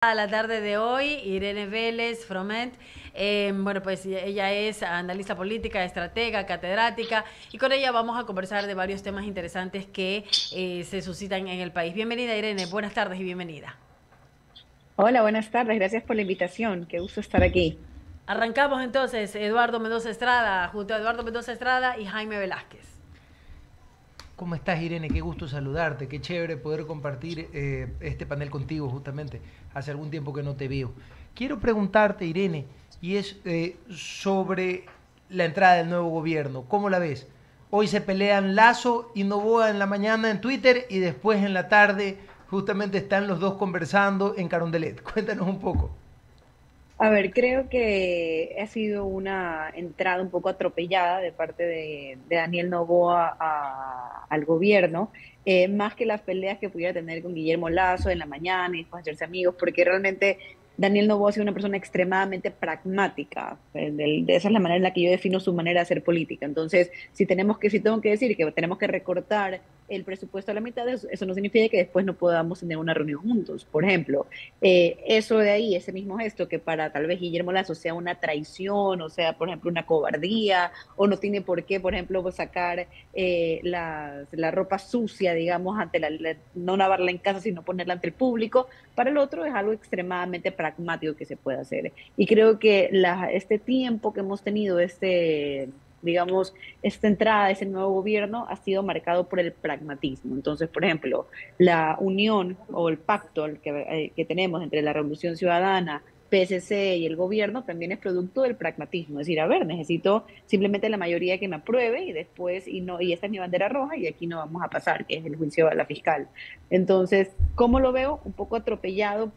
A la tarde de hoy, Irene Vélez Froment. Bueno, pues ella es analista política, estratega, catedrática, y con ella vamos a conversar de varios temas interesantes que se suscitan en el país. Bienvenida, Irene, buenas tardes y bienvenida. Hola, buenas tardes. Gracias por la invitación. Qué gusto estar aquí. Arrancamos entonces, Eduardo Mendoza Estrada, junto a Eduardo Mendoza Estrada y Jaime Velázquez. ¿Cómo estás, Irene? Qué gusto saludarte, qué chévere poder compartir este panel contigo justamente. Hace algún tiempo que no te veo. Quiero preguntarte, Irene, y es sobre la entrada del nuevo gobierno. ¿Cómo la ves? Hoy se pelean Lazo y Noboa en la mañana en Twitter y después en la tarde justamente están los dos conversando en Carondelet. Cuéntanos un poco. A ver, creo que ha sido una entrada un poco atropellada de parte de Daniel Noboa al gobierno, más que las peleas que pudiera tener con Guillermo Lazo en la mañana y después hacerse amigos, porque realmente Daniel Noboa ha sido una persona extremadamente pragmática. Esa es la manera en la que yo defino su manera de hacer política. Entonces, si tengo que decir que tenemos que recortar el presupuesto a la mitad, eso no significa que después no podamos tener una reunión juntos. Por ejemplo, eso de ahí, ese mismo gesto que para tal vez Guillermo Lazo sea una traición, o sea, por ejemplo, una cobardía, o no tiene por qué, por ejemplo, pues, sacar la ropa sucia, digamos, no lavarla en casa, sino ponerla ante el público, para el otro es algo extremadamente pragmático que se puede hacer. Y creo que este tiempo que hemos tenido, digamos, esta entrada de ese nuevo gobierno ha sido marcado por el pragmatismo. Entonces, por ejemplo, la unión o el pacto que tenemos entre la Revolución Ciudadana, PSC y el gobierno también es producto del pragmatismo. Es decir, a ver, necesito simplemente la mayoría que me apruebe y después, y esta es mi bandera roja y aquí no vamos a pasar, que es el juicio a la fiscal. Entonces, ¿cómo lo veo? Un poco atropellado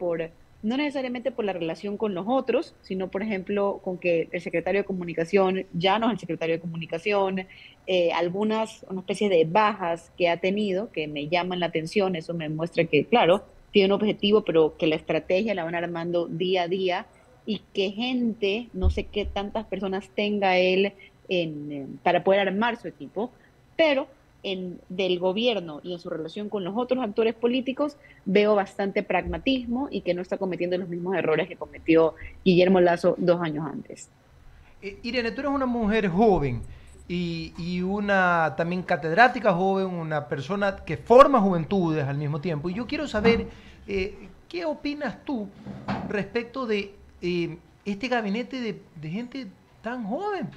no necesariamente por la relación con los otros, sino, por ejemplo, con que el secretario de Comunicación ya no es el secretario de Comunicación, una especie de bajas que ha tenido que me llaman la atención, eso me muestra que, claro, tiene un objetivo, pero que la estrategia la van armando día a día y que gente, no sé qué tantas personas tenga él para poder armar su equipo, pero del gobierno y en su relación con los otros actores políticos veo bastante pragmatismo y que no está cometiendo los mismos errores que cometió Guillermo Lazo 2 años antes. Irene, tú eres una mujer joven y una también catedrática joven, una persona que forma juventudes al mismo tiempo. Y yo quiero saber qué opinas tú respecto de este gabinete de gente tan joven.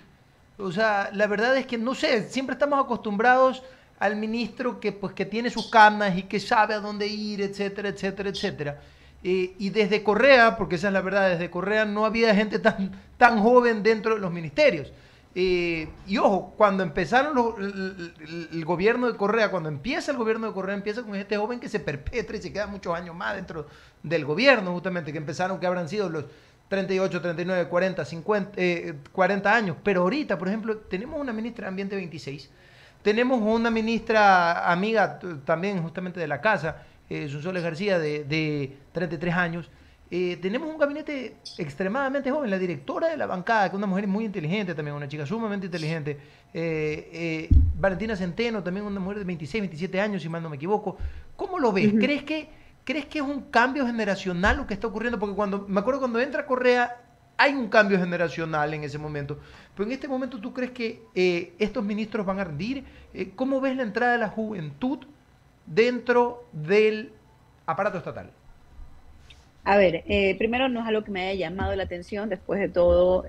O sea, la verdad es que no sé, siempre estamos acostumbrados al ministro que pues que tiene sus canas y que sabe a dónde ir, etcétera, etcétera, etcétera. Y desde Correa, porque esa es la verdad, desde Correa no había gente tan joven dentro de los ministerios. Y ojo, cuando empezaron el gobierno de Correa, cuando empieza el gobierno de Correa, empieza con gente joven que se perpetra y se queda muchos años más dentro del gobierno, justamente, que empezaron, que habrán sido los 38, 39, 40, 50, 40 años. Pero ahorita, por ejemplo, tenemos una ministra de Ambiente 26, tenemos una ministra amiga también justamente de la casa, Sonsoles García, de 33 años. Tenemos un gabinete extremadamente joven, la directora de la bancada, que es una mujer muy inteligente también, una chica sumamente inteligente. Valentina Centeno, también una mujer de 26, 27 años, si mal no me equivoco. ¿Cómo lo ves? Ujú. ¿Crees que es un cambio generacional lo que está ocurriendo? Porque me acuerdo cuando entra Correa, hay un cambio generacional en ese momento. Pero en este momento, ¿tú crees que estos ministros van a rendir? ¿Cómo ves la entrada de la juventud dentro del aparato estatal? A ver, primero no es algo que me haya llamado la atención, después de todo,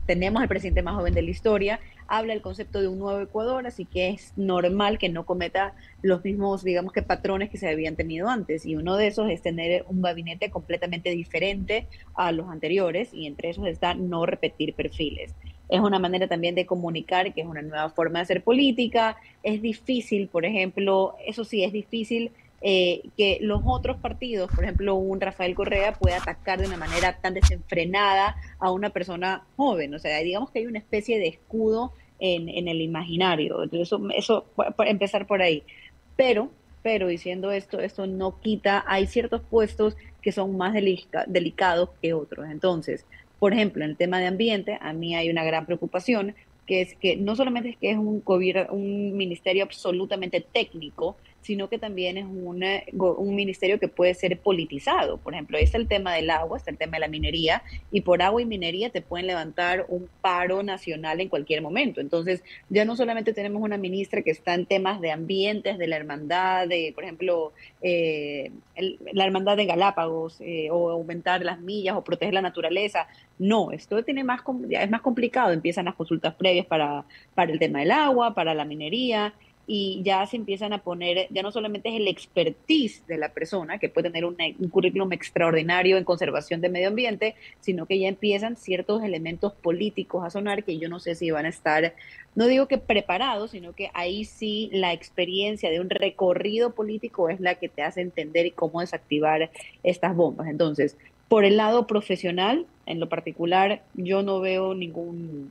tenemos el presidente más joven de la historia, habla el concepto de un nuevo Ecuador, así que es normal que no cometa los mismos, digamos que patrones que se habían tenido antes, y uno de esos es tener un gabinete completamente diferente a los anteriores, y entre esos está no repetir perfiles. Es una manera también de comunicar que es una nueva forma de hacer política, es difícil, por ejemplo, eso sí, es difícil que los otros partidos, por ejemplo, un Rafael Correa, pueda atacar de una manera tan desenfrenada a una persona joven. O sea, digamos que hay una especie de escudo en el imaginario. Entonces, eso por empezar por ahí. Pero diciendo esto no quita, hay ciertos puestos que son más delicados que otros. Entonces, por ejemplo, en el tema de ambiente, a mí hay una gran preocupación, que es que no solamente es que es un ministerio absolutamente técnico, sino que también es un ministerio que puede ser politizado. Por ejemplo, está el tema del agua, está el tema de la minería, y por agua y minería te pueden levantar un paro nacional en cualquier momento. Entonces, ya no solamente tenemos una ministra que está en temas de ambientes, de la hermandad, de, por ejemplo, la hermandad de Galápagos, o aumentar las millas o proteger la naturaleza. No, esto tiene es más complicado. Empiezan las consultas previas para el tema del agua, para la minería, y ya se empiezan a poner, ya no solamente es el expertise de la persona, que puede tener un currículum extraordinario en conservación de medio ambiente, sino que ya empiezan ciertos elementos políticos a sonar que yo no sé si van a estar, no digo que preparados, sino que ahí sí la experiencia de un recorrido político es la que te hace entender cómo desactivar estas bombas. Entonces, por el lado profesional, en lo particular, yo no veo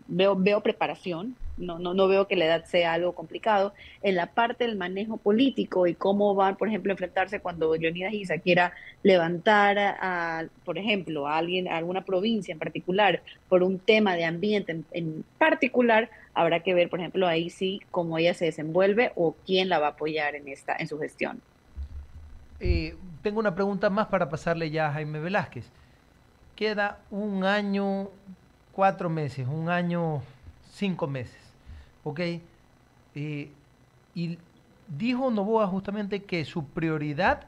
veo preparación, no veo que la edad sea algo complicado. En la parte del manejo político y cómo van, por ejemplo, a enfrentarse cuando Leonidas Issa quiera levantar por ejemplo, a alguien, a alguna provincia en particular, por un tema de ambiente en particular, habrá que ver, por ejemplo, ahí sí cómo ella se desenvuelve o quién la va a apoyar en su gestión. Tengo una pregunta más para pasarle ya a Jaime Velázquez. Queda un año, 4 meses, un año, 5 meses, ¿ok? Y dijo Novoa justamente que su prioridad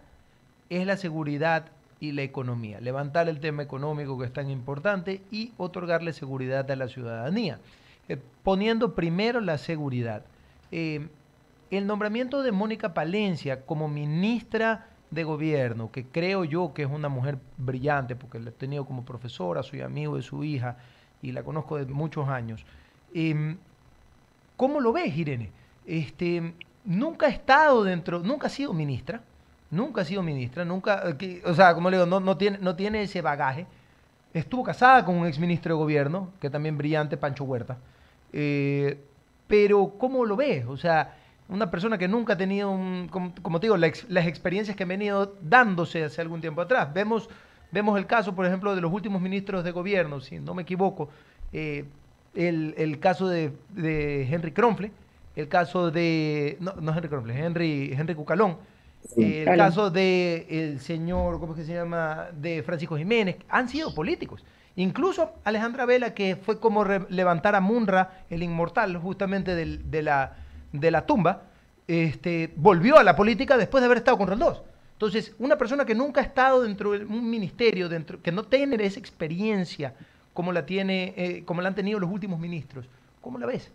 es la seguridad y la economía, levantar el tema económico que es tan importante y otorgarle seguridad a la ciudadanía, poniendo primero la seguridad. Eh, el nombramiento de Mónica Palencia como ministra de gobierno, que creo yo que es una mujer brillante, porque la he tenido como profesora, soy amigo de su hija y la conozco de muchos años. Eh, ¿Cómo lo ves, Irene? Nunca ha estado dentro, nunca ha sido ministra, nunca, o sea, como le digo, no tiene ese bagaje. Estuvo casada con un exministro de gobierno, que también brillante, Pancho Huerta. Eh, pero, ¿cómo lo ves? O sea, una persona que nunca ha tenido, como te digo, las experiencias que han venido dándose hace algún tiempo atrás. Vemos el caso, por ejemplo, de los últimos ministros de gobierno, si no me equivoco, eh, el caso de Henry Kronfle, el caso de, no Henry Kronfle, Henry Cucalón, el Claro. caso de el señor, ¿cómo es que se llama?, de Francisco Jiménez, han sido políticos. Incluso Alejandra Vela, que fue como levantar a Munra, el inmortal, justamente de la tumba, volvió a la política después de haber estado con Roldós. Entonces, una persona que nunca ha estado dentro de un ministerio, que no tiene esa experiencia como la han tenido los últimos ministros, ¿cómo la ves?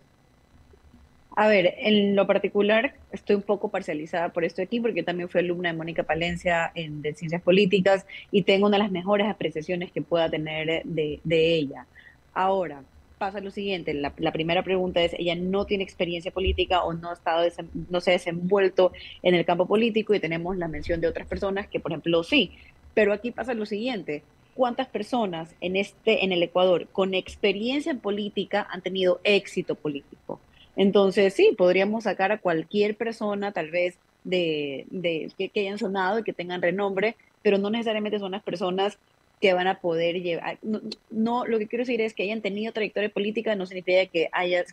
A ver, en lo particular estoy un poco parcializada por esto aquí, porque también fui alumna de Mónica Palencia de Ciencias Políticas y tengo una de las mejores apreciaciones que pueda tener de ella. Ahora, pasa lo siguiente, la primera pregunta es, ella no tiene experiencia política o no, no se ha desenvuelto en el campo político, y tenemos la mención de otras personas que, por ejemplo, sí, pero aquí pasa lo siguiente. ¿Cuántas personas en el Ecuador con experiencia en política han tenido éxito político? Entonces, sí, podríamos sacar a cualquier persona, tal vez que hayan sonado y que tengan renombre, pero no necesariamente son las personas que van a poder llevar. No, lo que quiero decir es que hayan tenido trayectoria política, no significa que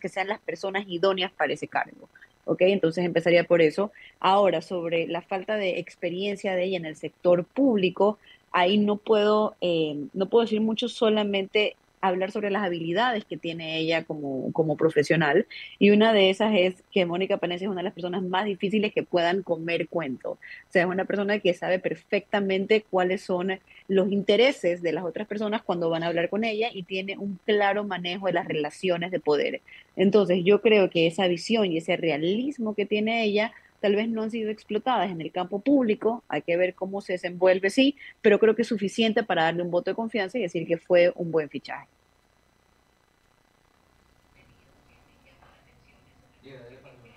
sean las personas idóneas para ese cargo. ¿Ok? Entonces empezaría por eso. Ahora, sobre la falta de experiencia de ella en el sector público, ahí no puedo decir mucho, solamente hablar sobre las habilidades que tiene ella como profesional, y una de esas es que Mónica Palencia es una de las personas más difíciles que puedan comer cuento. O sea, es una persona que sabe perfectamente cuáles son los intereses de las otras personas cuando van a hablar con ella, y tiene un claro manejo de las relaciones de poder. Entonces, yo creo que esa visión y ese realismo que tiene ella tal vez no han sido explotadas en el campo público. Hay que ver cómo se desenvuelve, sí, pero creo que es suficiente para darle un voto de confianza y decir que fue un buen fichaje.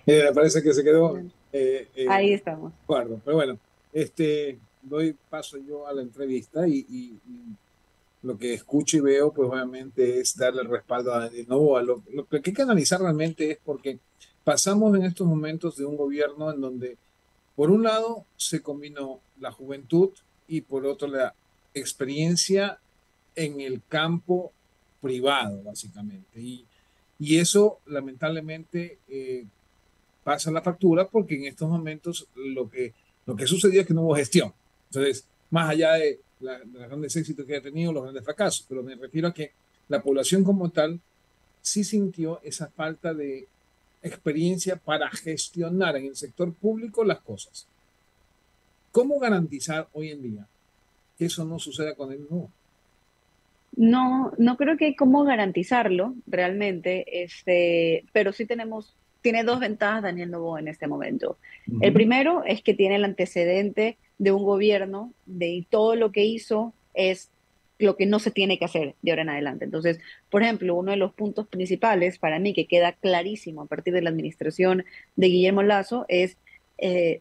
Me parece que se quedó Ahí estamos. cuarto, pero bueno, doy paso yo a la entrevista y lo que escucho y veo, pues obviamente es darle el respaldo a Daniel Noboa. Lo que hay que analizar realmente es porque pasamos en estos momentos de un gobierno en donde, por un lado, se combinó la juventud y por otro la experiencia en el campo privado, básicamente. Y eso, lamentablemente, pasa la factura porque en estos momentos lo que sucedió es que no hubo gestión. Entonces, más allá de los grandes éxitos que ha tenido, los grandes fracasos, pero me refiero a que la población como tal sí sintió esa falta de experiencia para gestionar en el sector público las cosas. ¿Cómo garantizar hoy en día que eso no suceda con el nuevo? No, no creo que hay cómo garantizarlo realmente, pero sí tiene dos ventajas Daniel Noboa en este momento. El Ujú. primero es que tiene el antecedente de un gobierno de todo lo que hizo es lo que no se tiene que hacer de ahora en adelante. Entonces, por ejemplo, uno de los puntos principales para mí que queda clarísimo a partir de la administración de Guillermo Lazo es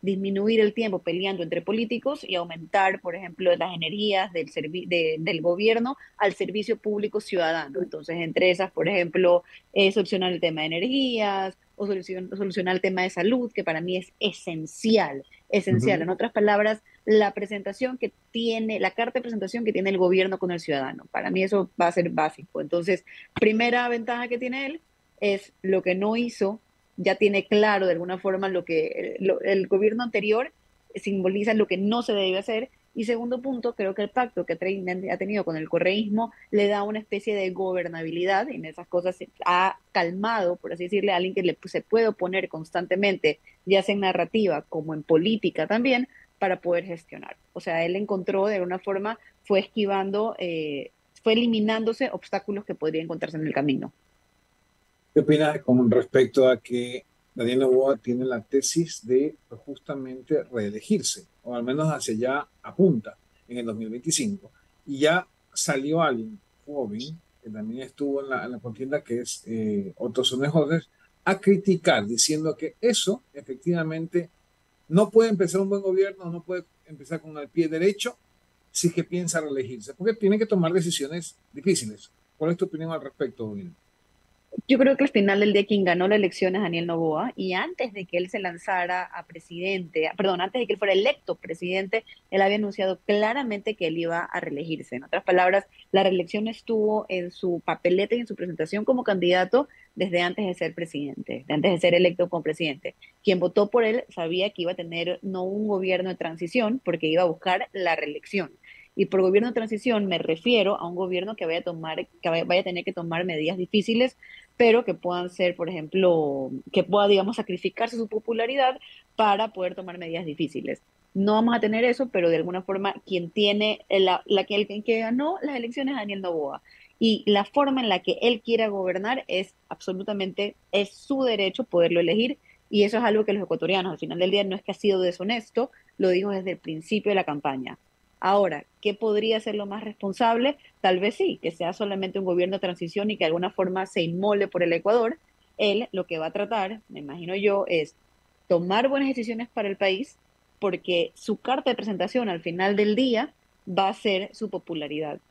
disminuir el tiempo peleando entre políticos y aumentar, por ejemplo, las energías del gobierno al servicio público ciudadano. Entonces, entre esas, por ejemplo, solucionar el tema de energías o solucionar el tema de salud, que para mí es esencial, esencial. Ujú. En otras palabras, la presentación que tiene, la carta de presentación que tiene el gobierno con el ciudadano. Para mí eso va a ser básico. Entonces, primera ventaja que tiene él es lo que no hizo, ya tiene claro de alguna forma el gobierno anterior simboliza lo que no se debe hacer. Y segundo punto, creo que el pacto que ha tenido con el correísmo le da una especie de gobernabilidad y en esas cosas ha calmado, por así decirle, a alguien que se puede oponer constantemente, ya sea en narrativa como en política también, para poder gestionar. O sea, él encontró de alguna forma, fue esquivando, fue eliminándose obstáculos que podría encontrarse en el camino. ¿Qué opinas con respecto a que Daniel Noboa tiene la tesis de pues, justamente reelegirse, o al menos hacia allá apunta en el 2025? Y ya salió alguien joven, que también estuvo en la contienda, que es Otto Sonnejones, a criticar, diciendo que eso efectivamente no puede empezar un buen gobierno, no puede empezar con el pie derecho si es que piensa reelegirse, porque tiene que tomar decisiones difíciles. ¿Cuál es tu opinión al respecto, Will? Yo creo que al final del día quien ganó la elección es Daniel Noboa y antes de que él se lanzara a presidente, perdón, antes de que él fuera electo presidente, él había anunciado claramente que él iba a reelegirse. En otras palabras, la reelección estuvo en su papeleta y en su presentación como candidato desde antes de ser presidente, de antes de ser electo como presidente. Quien votó por él sabía que iba a tener no un gobierno de transición porque iba a buscar la reelección. Y por gobierno de transición me refiero a un gobierno que vaya a tener que tomar medidas difíciles pero que puedan ser, por ejemplo, que pueda, digamos, sacrificarse su popularidad para poder tomar medidas difíciles. No vamos a tener eso, pero de alguna forma quien tiene, el que ganó las elecciones es Daniel Noboa. Y la forma en la que él quiera gobernar es absolutamente, es su derecho poderlo elegir. Y eso es algo que los ecuatorianos, al final del día, no es que ha sido deshonesto, lo dijo desde el principio de la campaña. Ahora, ¿qué podría ser lo más responsable? Tal vez sí, que sea solamente un gobierno de transición y que de alguna forma se inmole por el Ecuador. Él lo que va a tratar, me imagino yo, es tomar buenas decisiones para el país, porque su carta de presentación al final del día va a ser su popularidad.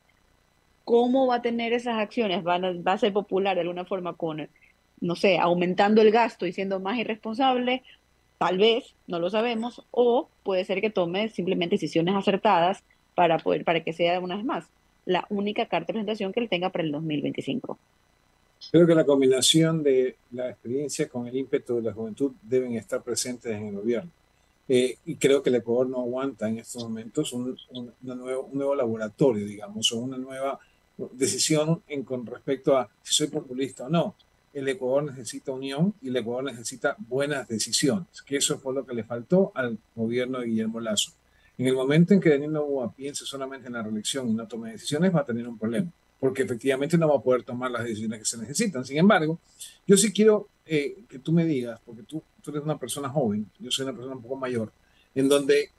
¿Cómo va a tener esas acciones? Va a ser popular de alguna forma con, no sé, aumentando el gasto y siendo más irresponsable, tal vez, no lo sabemos, o puede ser que tome simplemente decisiones acertadas para que sea una vez más la única carta de presentación que él tenga para el 2025. Creo que la combinación de la experiencia con el ímpetu de la juventud deben estar presentes en el gobierno. Y creo que el Ecuador no aguanta en estos momentos un nuevo laboratorio, digamos, o una nueva decisión con respecto a si soy populista o no. El Ecuador necesita unión y el Ecuador necesita buenas decisiones, que eso fue lo que le faltó al gobierno de Guillermo Lazo. En el momento en que Daniel Noboa piense solamente en la reelección y no tome decisiones, va a tener un problema, porque efectivamente no va a poder tomar las decisiones que se necesitan. Sin embargo, yo sí quiero que tú me digas, porque tú eres una persona joven, yo soy una persona un poco mayor, en donde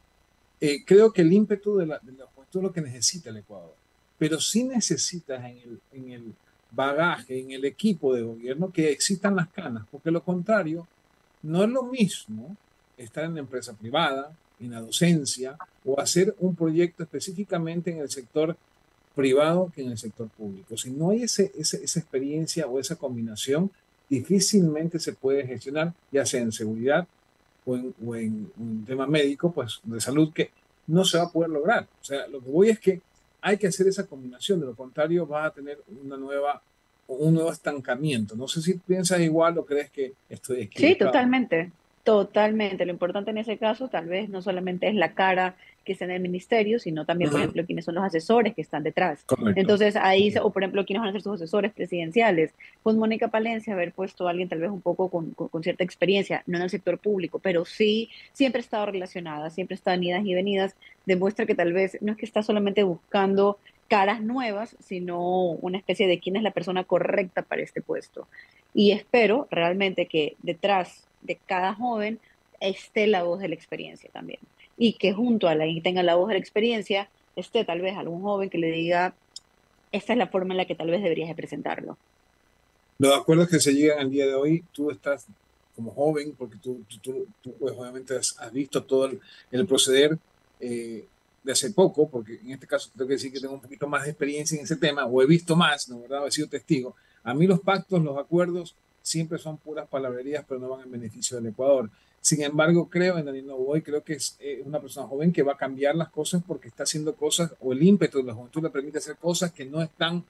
creo que el ímpetu de la juventud es lo que necesita el Ecuador, pero sí necesitas en el bagaje, en el equipo de gobierno, que existan las canas, porque lo contrario, no es lo mismo estar en la empresa privada, en la docencia, o hacer un proyecto específicamente en el sector privado que en el sector público. Si no hay esa experiencia o esa combinación, difícilmente se puede gestionar, ya sea en seguridad o en un tema médico, pues de salud, que no se va a poder lograr. O sea, lo que voy es que hay que hacer esa combinación, de lo contrario vas a tener un nuevo estancamiento. No sé si piensas igual o crees que estoy Sí, equivocado. totalmente. Totalmente. Lo importante en ese caso tal vez no solamente es la cara que está en el ministerio, sino también, por Ujú. ejemplo, quiénes son los asesores que están detrás. Correcto. Entonces, ahí, o por ejemplo, quiénes van a ser sus asesores presidenciales. Pues Mónica Palencia, haber puesto a alguien tal vez un poco con cierta experiencia, no en el sector público, pero sí siempre ha estado relacionada, siempre está en idas y venidas, demuestra que tal vez no es que está solamente buscando caras nuevas, sino una especie de quién es la persona correcta para este puesto. Y espero realmente que detrás de cada joven esté la voz de la experiencia también. Y que junto a la que tenga la voz de la experiencia esté tal vez algún joven que le diga, esta es la forma en la que tal vez deberías de presentarlo. Los acuerdos que se llegan al día de hoy, tú estás como joven, porque tú, pues, obviamente has visto todo el proceder eh, de hace poco, porque en este caso tengo que decir que tengo un poquito más de experiencia en ese tema, o he visto más, ¿no? ¿Verdad? He sido testigo. A mí los pactos, los acuerdos, siempre son puras palabrerías, pero no van en beneficio del Ecuador. Sin embargo, creo en Daniel Noboa y creo que es una persona joven que va a cambiar las cosas porque está haciendo cosas, o el ímpetu de la juventud le permite hacer cosas que no están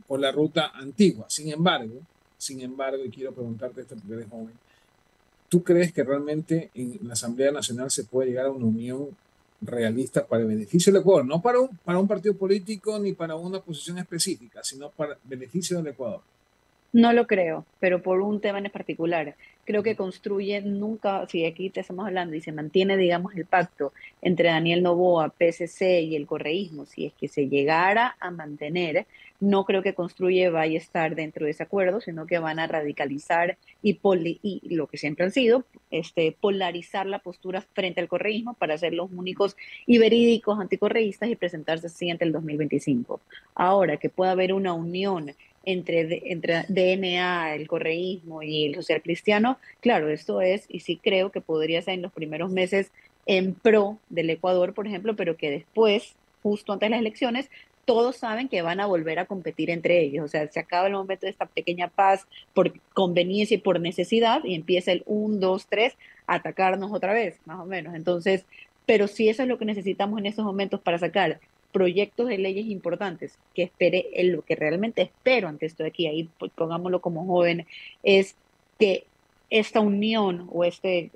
por la ruta antigua. Sin embargo, y quiero preguntarte esto porque eres joven, ¿tú crees que realmente en la Asamblea Nacional se puede llegar a una unión realista para el beneficio del Ecuador? No para un partido político ni para una posición específica, sino para el beneficio del Ecuador. No lo creo, pero por un tema en particular. Creo que construye nunca, si aquí te estamos hablando y se mantiene, digamos, el pacto entre Daniel Noboa, PSC y el correísmo, si es que se llegara a mantener, no creo que construye vaya a estar dentro de ese acuerdo, sino que van a radicalizar y lo que siempre han sido, polarizar la postura frente al correísmo para ser los únicos y verídicos anticorreístas y presentarse así ante el 2025. Ahora, que pueda haber una unión entre DNA, el correísmo y el social cristiano, claro, esto es, y sí creo que podría ser en los primeros meses en pro del Ecuador, por ejemplo, pero que después, justo antes de las elecciones, todos saben que van a volver a competir entre ellos. O sea, se acaba el momento de esta pequeña paz por conveniencia y por necesidad y empieza el 1, 2, 3 a atacarnos otra vez, más o menos. Entonces, pero si eso es lo que necesitamos en estos momentos para sacar proyectos de leyes importantes que espere, en lo que realmente espero ante esto de aquí, ahí pues, pongámoslo como joven, es que esta unión o este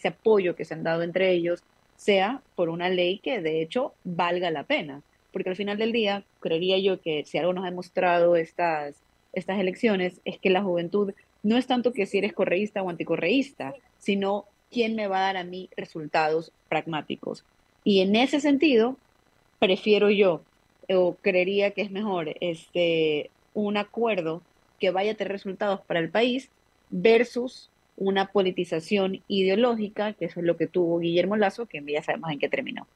apoyo que se han dado entre ellos sea por una ley que de hecho valga la pena. Porque al final del día, creería yo que si algo nos ha demostrado estas elecciones es que la juventud no es tanto que si eres correísta o anticorreísta, sino quién me va a dar a mí resultados pragmáticos. Y en ese sentido, prefiero yo, o creería que es mejor, un acuerdo que vaya a tener resultados para el país versus una politización ideológica, que eso es lo que tuvo Guillermo Lazo, que ya sabemos en qué terminó.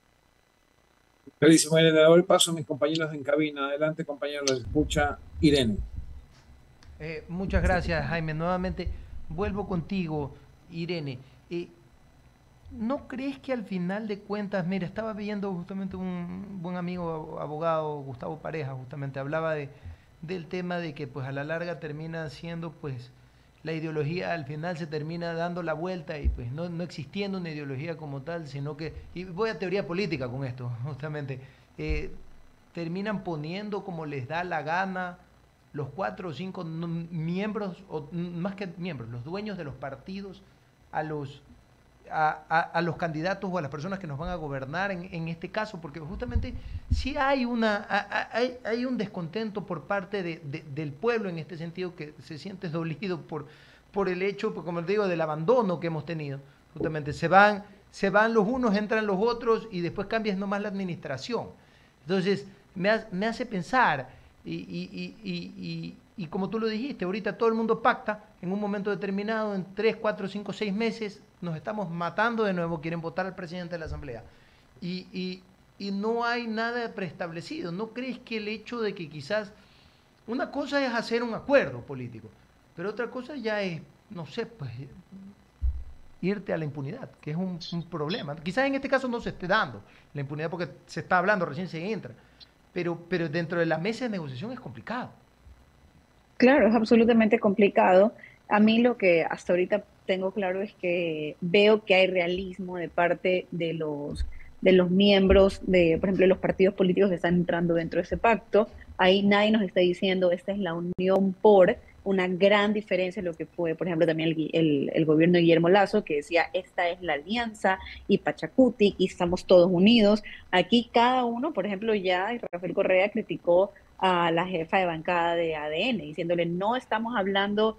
Clarísimo, le doy el paso a mis compañeros en cabina. Adelante, compañeros, los escucha Irene. Muchas gracias, Jaime. Nuevamente vuelvo contigo, Irene. ¿No crees que al final de cuentas, mira, estaba viendo justamente un buen amigo abogado, Gustavo Pareja, justamente hablaba del tema de que pues a la larga termina siendo pues la ideología al final se termina dando la vuelta y pues no existiendo una ideología como tal, sino que, y voy a teoría política con esto, justamente, eh, terminan poniendo como les da la gana los 4 o 5 miembros, o más que miembros, los dueños de los partidos a a los candidatos o a las personas que nos van a gobernar en este caso, porque justamente sí hay, hay un descontento por parte del pueblo en este sentido que se siente dolido por el hecho, pues, como te digo, del abandono que hemos tenido. Justamente se van los unos, entran los otros y después cambias nomás la administración. Entonces me hace pensar y como tú lo dijiste, ahorita todo el mundo pacta en un momento determinado, en 3, 4, 5, 6 meses, nos estamos matando de nuevo, quieren votar al presidente de la Asamblea. Y no hay nada preestablecido. ¿No crees que el hecho de que quizás una cosa es hacer un acuerdo político, pero otra cosa ya es, no sé, pues irte a la impunidad, que es un problema? Quizás en este caso no se esté dando la impunidad porque se está hablando, recién se entra, pero dentro de la mesa de negociación es complicado. Claro, es absolutamente complicado. A mí lo que hasta ahorita tengo claro es que veo que hay realismo de parte de los miembros de, por ejemplo, los partidos políticos que están entrando dentro de ese pacto. Ahí nadie nos está diciendo esta es la unión por, una gran diferencia en lo que fue, por ejemplo, también el gobierno de Guillermo Lazo, que decía, esta es la alianza y Pachacuti, y estamos todos unidos. Aquí cada uno, por ejemplo, ya Rafael Correa criticó a la jefa de bancada de ADN, diciéndole, no estamos hablando,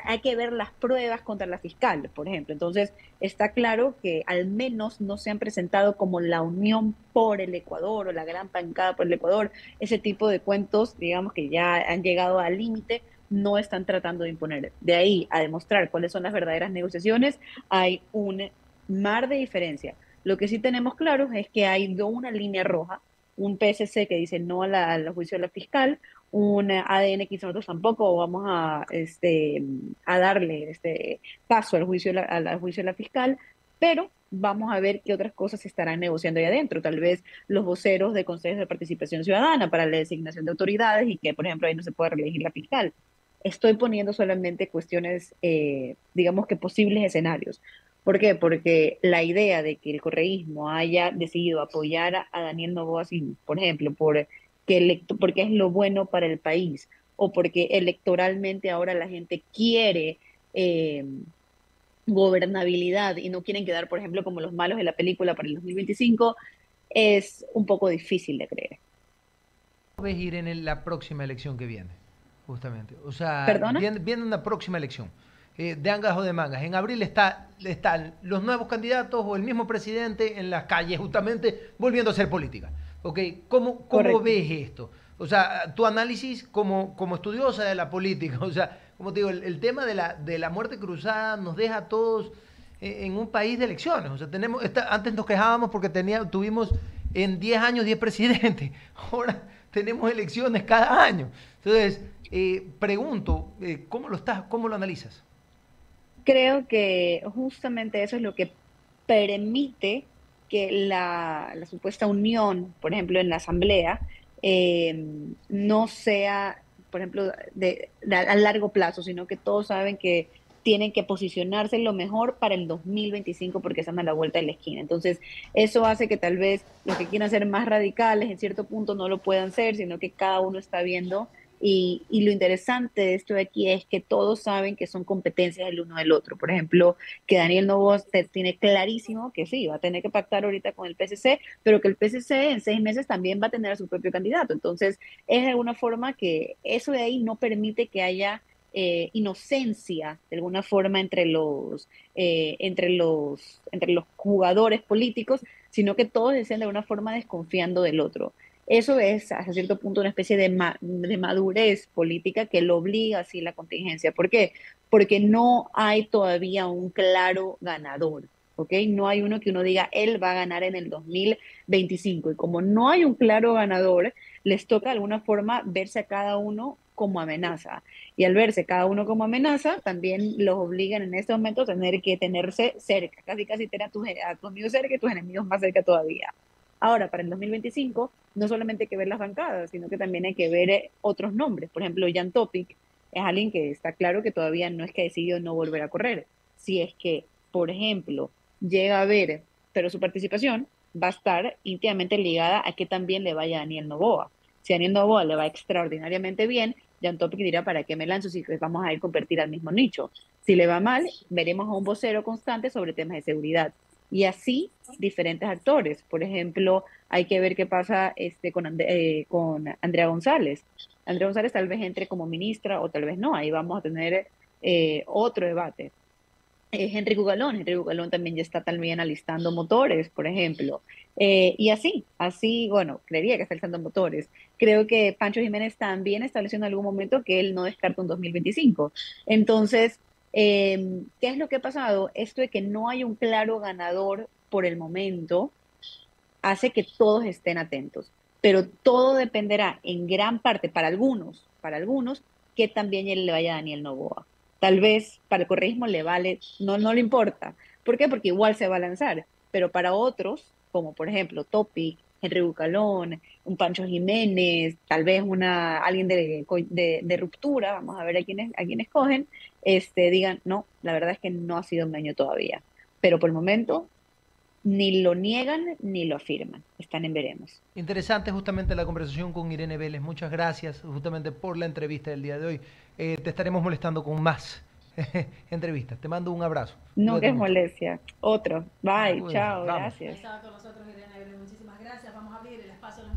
hay que ver las pruebas contra la fiscal, por ejemplo. Entonces, está claro que al menos no se han presentado como la unión por el Ecuador o la gran bancada por el Ecuador, ese tipo de cuentos, digamos que ya han llegado al límite, no están tratando de imponer. De ahí a demostrar cuáles son las verdaderas negociaciones, hay un mar de diferencia. Lo que sí tenemos claro es que hay una línea roja, un PSC que dice no al juicio de la fiscal, un ADN que nosotros tampoco vamos a darle paso al juicio, al juicio de la fiscal, pero vamos a ver qué otras cosas se estarán negociando ahí adentro. Tal vez los voceros de consejos de participación ciudadana para la designación de autoridades y que, por ejemplo, ahí no se puede reelegir la fiscal. Estoy poniendo solamente cuestiones, digamos que posibles escenarios. ¿Por qué? Porque la idea de que el correísmo haya decidido apoyar a Daniel Noboa, sí, por ejemplo, porque es lo bueno para el país o porque electoralmente ahora la gente quiere eh, gobernabilidad y no quieren quedar, por ejemplo, como los malos de la película para el 2025, es un poco difícil de creer. ¿Ves ir en la próxima elección que viene? Justamente. O sea, ¿Perdona? viene una próxima elección. De angas o de mangas. En abril están los nuevos candidatos o el mismo presidente en las calles, justamente volviendo a hacer política. ¿Ok? ¿Cómo Correcto. ves esto? O sea, tu análisis como estudiosa de la política, o sea, como te digo, el tema de la muerte cruzada nos deja a todos en un país de elecciones. O sea, antes nos quejábamos porque tuvimos en 10 años 10 presidentes. Ahora tenemos elecciones cada año. Entonces, pregunto, ¿cómo lo analizas? Creo que justamente eso es lo que permite que la supuesta unión, por ejemplo, en la asamblea, eh, no sea, por ejemplo, a largo plazo, sino que todos saben que tienen que posicionarse lo mejor para el 2025 porque están a la vuelta de la esquina. Entonces, eso hace que tal vez los que quieran ser más radicales en cierto punto no lo puedan ser, sino que cada uno está viendo y lo interesante de esto de aquí es que todos saben que son competencias el uno del otro. Por ejemplo, que Daniel Noboa tiene clarísimo que sí, va a tener que pactar ahorita con el PSC, pero que el PSC en 6 meses también va a tener a su propio candidato. Entonces, es de alguna forma que eso de ahí no permite que haya inocencia de alguna forma entre los jugadores políticos, sino que todos estén de alguna forma desconfiando del otro. Eso es hasta cierto punto una especie de madurez política que lo obliga así la contingencia. ¿Por qué? Porque no hay todavía un claro ganador. ¿Ok? No hay uno que uno diga, él va a ganar en el 2025. Y como no hay un claro ganador, les toca de alguna forma verse a cada uno como amenaza. Y al verse cada uno como amenaza, también los obligan en este momento a tener que tenerse cerca, casi casi tener a tus amigos cerca y tus enemigos más cerca todavía. Ahora, para el 2025, no solamente hay que ver las bancadas, sino que también hay que ver otros nombres. Por ejemplo, Jan Topic es alguien que está claro que todavía no es que ha decidido no volver a correr. Si es que, por ejemplo, llega a ver, pero su participación va a estar íntimamente ligada a que también le vaya a Daniel Noboa. Si a Daniel Noboa le va extraordinariamente bien, Jan Topic dirá, ¿para qué me lanzo si vamos a ir a competir al mismo nicho? Si le va mal, veremos a un vocero constante sobre temas de seguridad. Y así diferentes actores. Por ejemplo, hay que ver qué pasa con Andrea González. Andrea González tal vez entre como ministra o tal vez no. Ahí vamos a tener otro debate. Henry Cugalón también ya está también alistando motores, por ejemplo. Y así, bueno, creería que está alistando motores. Creo que Pancho Jiménez también estableció en algún momento que él no descarta un 2025. Entonces, ¿qué es lo que ha pasado? Esto de que no hay un claro ganador por el momento hace que todos estén atentos, pero todo dependerá en gran parte para algunos, que también él le vaya a Daniel Noboa. Tal vez para el correísmo le vale, no, no le importa. ¿Por qué? Porque igual se va a lanzar, pero para otros, como por ejemplo Topic, Henry Bucalón, un Pancho Jiménez, tal vez alguien de ruptura, vamos a ver a quién escogen, digan, no, la verdad es que no ha sido un año todavía. Pero por el momento ni lo niegan ni lo afirman. Están en veremos. Interesante justamente la conversación con Irene Vélez. Muchas gracias justamente por la entrevista del día de hoy. Te estaremos molestando con más entrevistas. Te mando un abrazo. Nunca Cuídate es mucho. molestia. Otro. Bye. Cuídense. Chao. Vamos. Ahí Gracias. estaba con nosotros Irene Vélez. Muchísimas gracias. Vamos a abrir el espacio a los